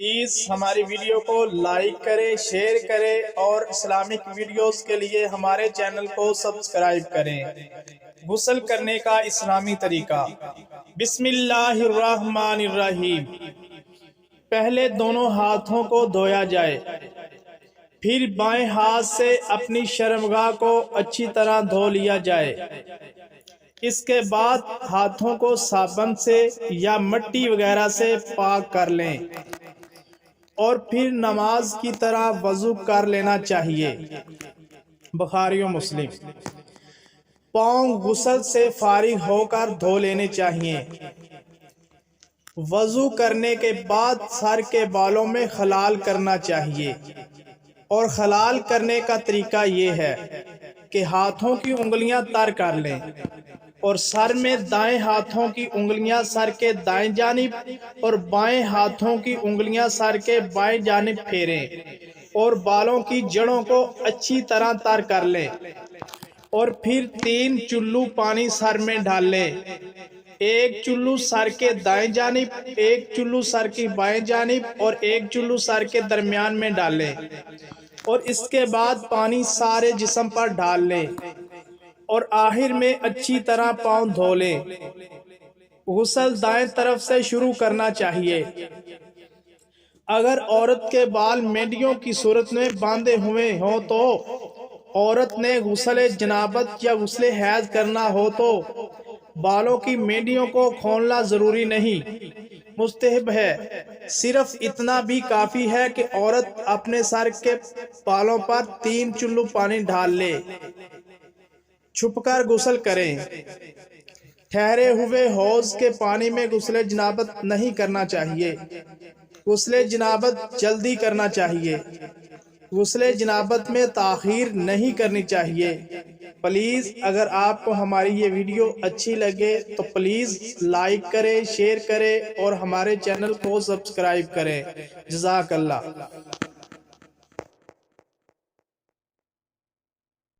Please ہماری video کو like کریں، شیئر کریں اور اسلامک ویڈیوز کے لیے ہمارے چینل کو سبسکرائب کریں۔ غسل کرنے کا اسلامی طریقہ۔ بسم اللہ الرحمن الرحیم۔ پہلے دونوں ہاتھوں کو دھویا جائے، پھر بائیں ہاتھ سے اپنی شرمگاہ کو اچھی طرح دھو لیا جائے۔ اس کے بعد ہاتھوں کو صابن سے یا مٹی وغیرہ سے پاک کر لیں اور پھر نماز کی طرح وضو کر لینا چاہیے۔ بخاری و مسلم۔ پاؤں غسل سے فارغ ہو کر دھو لینے چاہیے۔ وضو کرنے کے بعد سر کے بالوں میں خلال کرنا چاہیے، اور خلال کرنے کا طریقہ یہ ہے کہ ہاتھوں کی انگلیاں تر کر لیں اور سر میں دائیں ہاتھوں کی انگلیاں سر کے دائیں جانب اور بائیں ہاتھوں کی انگلیاں سر کے بائیں جانب پھیریں اور بالوں کی جڑوں کو اچھی طرح تر کر لیں، اور پھر 3 چلو پانی سر میں ڈال لیں۔ 1 چلو سر کے دائیں جانب، 1 چلو سر کی بائیں جانب اور 1 چلو سر کے درمیان میں ڈال لیں، اور اس کے بعد پانی سارے جسم پر ڈال لیں اور آخر میں اچھی طرح پاؤں دھو لیں۔ غسل دائیں طرف سے شروع کرنا چاہیے۔ اگر عورت کے بال مینڈیوں کی صورت میں باندھے ہوئے ہوں تو عورت نے غسل جنابت یا غسل حیض کرنا ہو تو بالوں کی مینڈیوں کو کھولنا ضروری نہیں، مستحب ہے۔ صرف اتنا بھی کافی ہے کہ عورت اپنے سر کے بالوں پر 3 چلو پانی ڈال لے۔ چھپ کر غسل کریں۔ ٹھہرے ہوئے حوض کے پانی میں غسل جنابت نہیں کرنا چاہیے۔ غسل جنابت جلدی کرنا چاہیے۔ غسل جنابت میں تاخیر نہیں کرنی چاہیے۔ پلیز اگر آپ کو ہماری یہ ویڈیو اچھی لگے تو پلیز لائک کریں، شیئر کریں اور ہمارے چینل کو سبسکرائب کریں۔ جزاک اللہ۔